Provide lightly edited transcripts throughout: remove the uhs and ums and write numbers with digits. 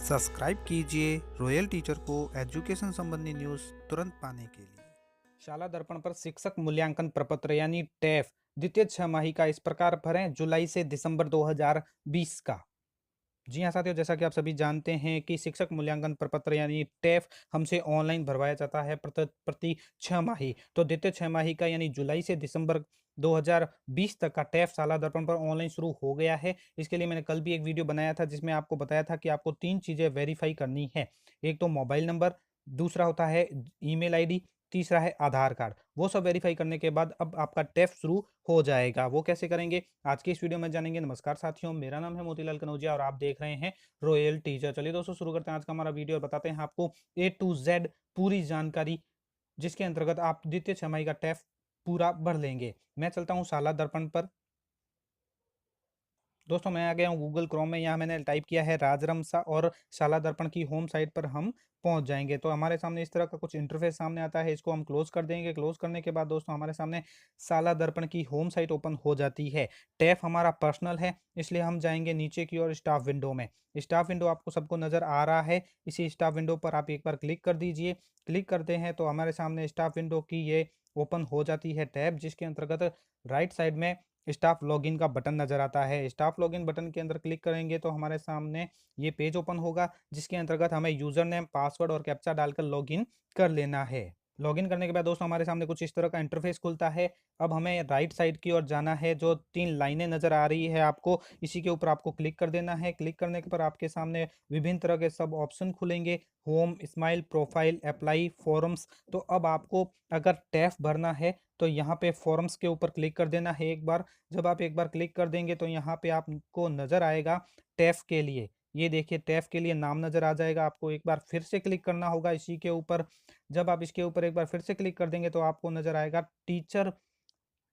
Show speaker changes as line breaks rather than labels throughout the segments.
Subscribe कीजिए royal teacher को education संबंधी न्यूज़ तुरंत पाने के लिए।
शाला दर्पण पर शिक्षक मूल्यांकन प्रपत्र यानी टेफ द्वितीय छमाही का इस प्रकार भरें जुलाई से दिसंबर 2020 का। जी हाँ साथियों, जैसा कि आप सभी जानते हैं कि शिक्षक मूल्यांकन प्रपत्र यानी टेफ हमसे ऑनलाइन भरवाया जाता है प्रति 6 माही। तो द्वितीय 6 माही का यानी जुलाई से दिसंबर 2020 तक का टेफ शाला दर्पण पर ऑनलाइन शुरू हो गया है। इसके लिए मैंने कल भी एक वीडियो बनाया था जिसमें आपको बताया था कि आपको 3 चीज़ें वेरीफाई करनी है। एक तो मोबाइल नंबर, दूसरा होता है ईमेल आईडी, तीसरा है आधार कार्ड। वो सब वेरीफाई करने के बाद अब आपका टेस्ट शुरू हो जाएगा। वो कैसे करेंगे आज की इस वीडियो में जानेंगे। नमस्कार साथियों, मेरा नाम है मोतीलाल कनौजिया और आप देख रहे हैं रॉयल टीचर। चलिए दोस्तों शुरू करते हैं आज का हमारा वीडियो और बताते हैं आपको ए टू जेड पूरी जानकारी, जिसके अंतर्गत आप द्वितीय छमाही का टेस्ट पूरा भर लेंगे। मैं चलता हूँ शाला दर्पण पर। दोस्तों मैं आ गया हूँ गूगल क्रोम में। यहाँ मैंने टाइप किया है राजरमसा और शाला दर्पण की होम साइट पर हम पहुंच जाएंगे। तो हमारे सामने इस तरह का कुछ इंटरफेस सामने आता है। इसको हम क्लोज कर देंगे। क्लोज करने के बाद दोस्तों हमारे सामने शाला दर्पण की होम साइट ओपन हो जाती है। टैब हमारा पर्सनल है, इसलिए हम जाएंगे नीचे की ओर स्टाफ विंडो में। स्टाफ विंडो आपको सबको नजर आ रहा है। इसी स्टाफ विंडो पर आप एक बार क्लिक कर दीजिए। क्लिक करते हैं तो हमारे सामने स्टाफ विंडो की ये ओपन हो जाती है टैब, जिसके अंतर्गत राइट साइड में स्टाफ लॉगिन का बटन नजर आता है। स्टाफ लॉगिन बटन के अंदर क्लिक करेंगे तो हमारे सामने ये पेज ओपन होगा, जिसके अंतर्गत हमें यूजर नेम, पासवर्ड और कैप्चा डालकर लॉगिन कर लेना है। लॉगिन करने के बाद दोस्तों हमारे सामने कुछ इस तरह का इंटरफेस खुलता है। अब हमें राइट साइड की ओर जाना है। जो 3 लाइनें नजर आ रही है आपको, इसी के ऊपर आपको क्लिक कर देना है। क्लिक करने के पर आपके सामने विभिन्न तरह के सब ऑप्शन खुलेंगे। Home, smile, profile, apply, forms. तो अब आपको अगर टैफ भरना है तो यहाँ पे फॉर्म्स के ऊपर क्लिक कर देना है एक बार। जब आप एक बार क्लिक कर देंगे तो यहाँ पे आपको नज़र आएगा टैफ के लिए। ये देखिए टैफ के लिए नाम नज़र आ जाएगा। आपको एक बार फिर से क्लिक करना होगा इसी के ऊपर। जब आप इसके ऊपर एक बार फिर से क्लिक कर देंगे तो आपको नज़र आएगा टीचर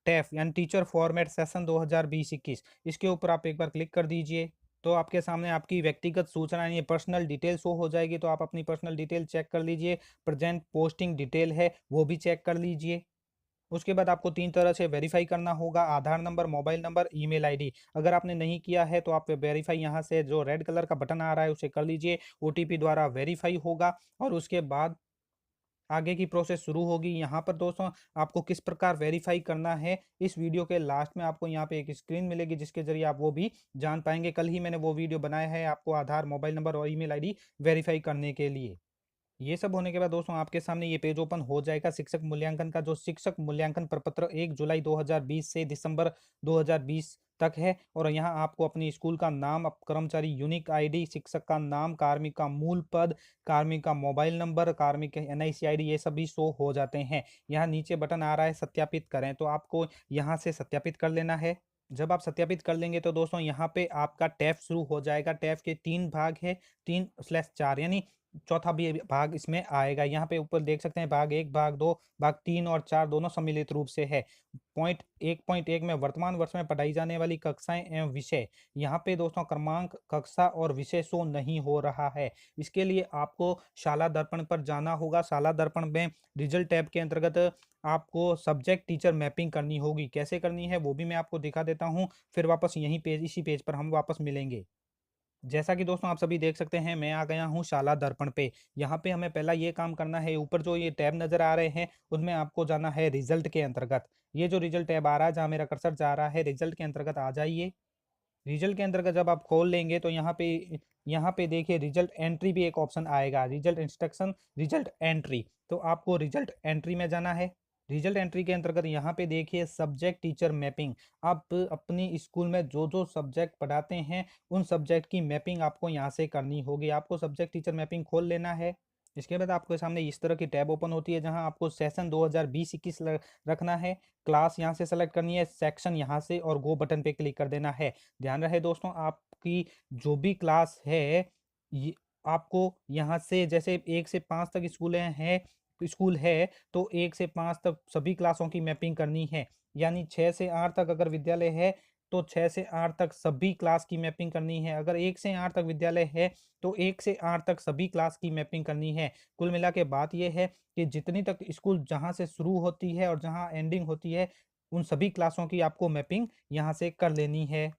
टैफ यानी टीचर फॉर्मेट सेशन 2020-21। इसके ऊपर आप एक बार क्लिक कर दीजिए। तो आपके सामने आपकी व्यक्तिगत सूचना यानी पर्सनल डिटेल शो हो जाएगी। तो आप अपनी पर्सनल डिटेल चेक कर लीजिए। प्रेजेंट पोस्टिंग डिटेल है वो भी चेक कर लीजिए। उसके बाद आपको 3 तरह से वेरीफाई करना होगा: Aadhaar number, mobile number, email ID. अगर आपने नहीं किया है तो आप वेरीफाई यहाँ से जो रेड कलर का बटन आ रहा है उसे कर लीजिए। ओटीपी द्वारा वेरीफाई होगा और उसके बाद आगे की प्रोसेस शुरू होगी। यहाँ पर दोस्तों आपको किस प्रकार वेरीफाई करना है, इस वीडियो के लास्ट में आपको यहाँ पे एक स्क्रीन मिलेगी जिसके जरिए आप वो भी जान पाएंगे। कल ही मैंने वो वीडियो बनाया है आपको आधार, मोबाइल नंबर और ईमेल आईडी वेरीफाई करने के लिए। ये सब होने के बाद दोस्तों आपके सामने ये पेज ओपन हो जाएगा शिक्षक मूल्यांकन का। जो शिक्षक मूल्यांकन प्रपत्र 1 जुलाई 2020 से दिसंबर 2020 तक है। और यहाँ आपको अपनी स्कूल का नाम, कर्मचारी यूनिक आईडी, शिक्षक का नाम, कार्मिक का मूल पद, कार्मिक का मोबाइल नंबर, कार्मिक एनआईसी आईडी, ये सभी शो हो जाते हैं। यहाँ नीचे बटन आ रहा है सत्यापित करें, तो आपको यहाँ से सत्यापित कर लेना है। जब आप सत्यापित कर लेंगे तो दोस्तों यहाँ पे आपका टैब शुरू हो जाएगा। टैब के 3 भाग है, 3/4 यानी चौथा भी भाग इसमें आएगा। यहाँ पे ऊपर देख सकते हैं भाग 1, भाग 2, भाग 3 और 4 दोनों सम्मिलित रूप से है। पॉइंट 1 में वर्तमान वर्ष में पढ़ाई जाने वाली कक्षाएं एवं विषय। यहाँ पे दोस्तों क्रमांक, कक्षा और विषय शो नहीं हो रहा है। इसके लिए आपको शाला दर्पण पर जाना होगा। शाला दर्पण में रिजल्ट टैब के अंतर्गत आपको सब्जेक्ट टीचर मैपिंग करनी होगी। कैसे करनी है वो भी मैं आपको दिखा देता हूँ, फिर वापस यहीं पेज, इसी पेज पर हम वापस मिलेंगे। जैसा कि दोस्तों आप सभी देख सकते हैं मैं आ गया हूँ शाला दर्पण पे। यहाँ पे हमें पहला ये काम करना है, ऊपर जो ये टैब नजर आ रहे हैं उनमें आपको जाना है रिजल्ट के अंतर्गत। ये जो रिजल्ट टैब आ रहा है, जहाँ मेरा कर्सर जा रहा है, रिजल्ट के अंतर्गत आ जाइए। रिजल्ट के अंतर्गत जब आप खोल लेंगे तो यहाँ पे देखिए रिजल्ट एंट्री भी एक ऑप्शन आएगा, रिजल्ट इंस्ट्रक्शन, रिजल्ट एंट्री। तो आपको रिजल्ट एंट्री में जाना है। रिजल्ट एंट्री के अंतर्गत यहाँ पे देखिए सब्जेक्ट टीचर मैपिंग। आप अपनी स्कूल में जो जो सब्जेक्ट पढ़ाते हैं उन सब्जेक्ट की मैपिंग आपको यहाँ से करनी होगी। आपको सब्जेक्ट टीचर मैपिंग खोल लेना है। इसके बाद आपके सामने इस तरह की टैब ओपन होती है, जहां आपको सेशन 2020-21 रखना है। क्लास यहाँ से सेलेक्ट करनी है, सेक्शन यहाँ से, और गो बटन पे क्लिक कर देना है। ध्यान रहे दोस्तों, आपकी जो भी क्लास है ये आपको यहाँ से, जैसे 1 से 5 तक स्कूल है तो 1 से 5 तक सभी क्लासों की मैपिंग करनी है। यानी 6 से 8 तक अगर विद्यालय है तो 6 से 8 तक सभी क्लास की मैपिंग करनी है। अगर 1 से 8 तक विद्यालय है तो 1 से 8 तक सभी क्लास की मैपिंग करनी है। कुल मिला के बात यह है कि जितनी तक स्कूल जहाँ से शुरू होती है और जहाँ एंडिंग होती है, उन सभी क्लासों की आपको मैपिंग यहाँ से कर लेनी है।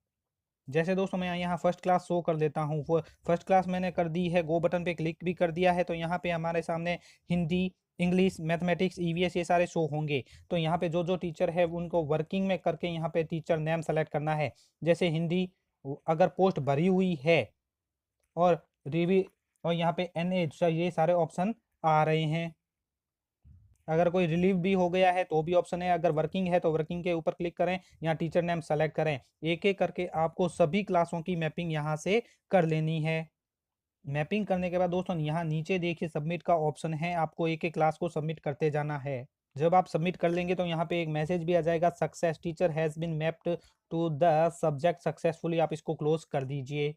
जैसे दोस्तों मैं यहाँ फर्स्ट क्लास शो कर देता हूँ, वो फर्स्ट क्लास मैंने कर दी है, गो बटन पे क्लिक भी कर दिया है, तो यहाँ पे हमारे सामने हिंदी, इंग्लिश, मैथमेटिक्स, ईवीएस ये सारे शो होंगे। तो यहाँ पे जो जो टीचर है उनको वर्किंग में करके यहाँ पे टीचर नेम सेलेक्ट करना है। जैसे हिंदी अगर पोस्ट भरी हुई है और रिवी और यहाँ पे एनएच ये सारे ऑप्शन आ रहे हैं। अगर कोई रिलीव भी हो गया है तो भी ऑप्शन है, अगर वर्किंग है तो वर्किंग के ऊपर क्लिक करें, यहाँ टीचर नेम सेलेक्ट करें। एक एक करके आपको सभी क्लासों की मैपिंग यहाँ से कर लेनी है। मैपिंग करने के बाद दोस्तों यहाँ नीचे देखिए सबमिट का ऑप्शन है, आपको एक एक क्लास को सबमिट करते जाना है। जब आप सबमिट कर लेंगे तो यहाँ पे एक मैसेज भी आ जाएगा, success teacher has been mapped to the subject successfully, आप इसको क्लोज कर दीजिए।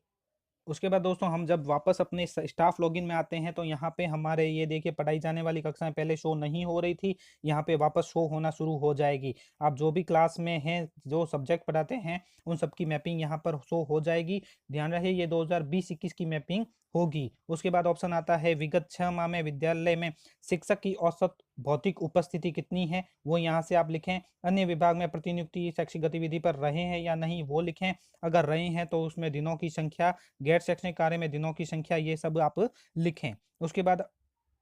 उसके बाद दोस्तों हम जब वापस अपने स्टाफ लॉगिन में आते हैं तो यहाँ पे हमारे ये देखिए पढ़ाई जाने वाली कक्षाएं पहले शो नहीं हो रही थी, यहाँ पे वापस शो होना शुरू हो जाएगी। आप जो भी क्लास में हैं, जो सब्जेक्ट पढ़ाते हैं, उन सब की मैपिंग यहाँ पर शो हो जाएगी। ध्यान रहे ये 2020-21 की मैपिंग होगी। उसके बाद ऑप्शन आता है विगत 6 माह में विद्यालय में शिक्षक की औसत भौतिक उपस्थिति कितनी है, वो यहाँ से आप लिखें। अन्य विभाग में प्रतिनियुक्ति शैक्षिक गतिविधि पर रहे हैं या नहीं वो लिखें। अगर रहे हैं तो उसमें दिनों की संख्या, गैर शैक्षणिक कार्य में दिनों की संख्या, ये सब आप लिखें। उसके बाद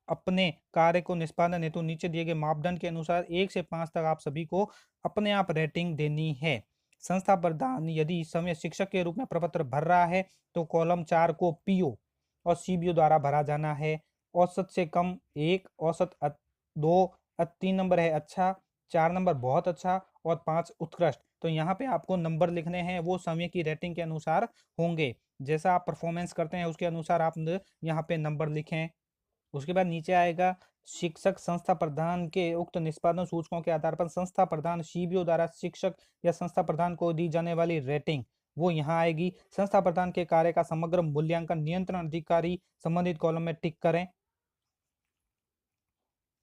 अपने कार्य को निष्पादन हेतु नीचे दिए गए मापदंड के अनुसार 1 से 5 तक आप सभी को अपने आप रेटिंग देनी है। संस्था प्रधान यदि समय शिक्षक के रूप में प्रपत्र भर रहा है तो कॉलम 4 को पीओ और सीबीओ द्वारा भरा जाना है। औसत से कम 1, औसत 2, 3 नंबर है अच्छा, 4 नंबर बहुत अच्छा और 5 उत्कृष्ट। तो यहाँ पे आपको नंबर लिखने हैं, वो समय की रेटिंग के अनुसार होंगे। जैसा आप परफॉर्मेंस करते हैं उसके अनुसार आप यहाँ पे नंबर लिखें। उसके बाद नीचे आएगा शिक्षक संस्था प्रधान के उक्त निष्पादन सूचकों के आधार पर संस्था प्रधान सीबीओ द्वारा शिक्षक या संस्था प्रधान को दी जाने वाली रेटिंग वो यहाँ आएगी। संस्था प्रधान के कार्य का समग्र मूल्यांकन नियंत्रण अधिकारी संबंधित कॉलम में टिक करें।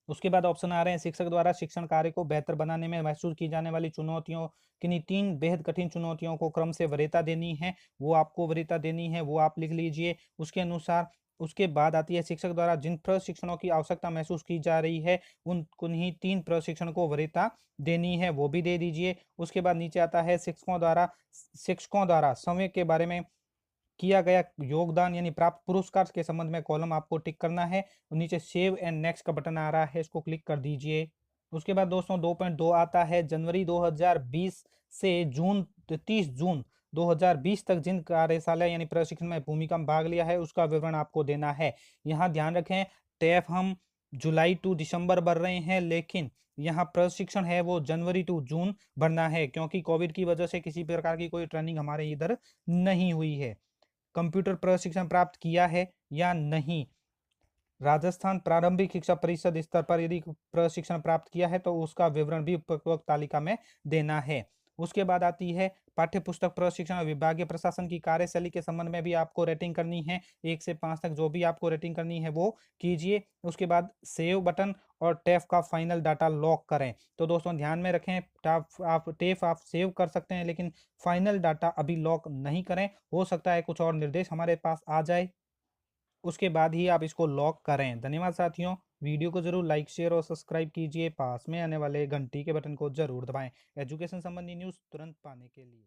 उसके बाद ऑप्शन आ रहे हैं शिक्षक द्वारा शिक्षण कार्य को बेहतर बनाने में महसूस की जाने वाली चुनौतियों, किन्हीं 3 बेहद कठिन चुनौतियों को क्रम से वरीयता देनी है, वो आपको वरीयता देनी है, वो आप लिख लीजिए। उसके अनुसार उसके बाद आती है शिक्षक द्वारा जिन प्रशिक्षणों की आवश्यकता महसूस की जा रही है उन उन्हीं 3 प्रशिक्षण को वरीयता देनी है, वो भी दे दीजिए। उसके बाद नीचे आता है शिक्षकों द्वारा समय के बारे में किया गया योगदान यानी प्राप्त पुरस्कार के संबंध में कॉलम आपको टिक करना है। और नीचे सेव एंड नेक्स्ट का बटन आ रहा है, इसको क्लिक कर दीजिए। उसके बाद दोस्तों 2.2 आता है जनवरी 2020 से 30 जून 2020 तक जिन कार्यशाला यानी प्रशिक्षण में भूमिका में भाग लिया है उसका विवरण आपको देना है। यहाँ ध्यान रखें टैफ हम जुलाई टू दिसंबर भर रहे हैं, लेकिन यहाँ प्रशिक्षण है वो जनवरी टू जून भरना है, क्योंकि कोविड की वजह से किसी प्रकार की कोई ट्रेनिंग हमारे इधर नहीं हुई है। कंप्यूटर प्रशिक्षण प्राप्त किया है या नहीं, राजस्थान प्रारंभिक शिक्षा परिषद स्तर पर यदि प्रशिक्षण प्राप्त किया है तो उसका विवरण भी उपरोक्त तालिका में देना है। उसके बाद आती है पाठ्य पुस्तक प्रशिक्षण और विभागीय प्रशासन की कार्यशैली के संबंध में भी आपको रेटिंग करनी है, 1 से 5 तक जो भी आपको रेटिंग करनी है वो कीजिए। उसके बाद सेव बटन और टेफ का फाइनल डाटा लॉक करें। तो दोस्तों ध्यान में रखें टेफ आप सेव कर सकते हैं लेकिन फाइनल डाटा अभी लॉक नहीं करें, हो सकता है कुछ और निर्देश हमारे पास आ जाए, उसके बाद ही आप इसको लॉक करें। धन्यवाद साथियों, वीडियो को जरूर लाइक शेयर और सब्सक्राइब कीजिए, पास में आने वाले घंटी के बटन को जरूर दबाएं एजुकेशन संबंधी न्यूज़ तुरंत पाने के लिए।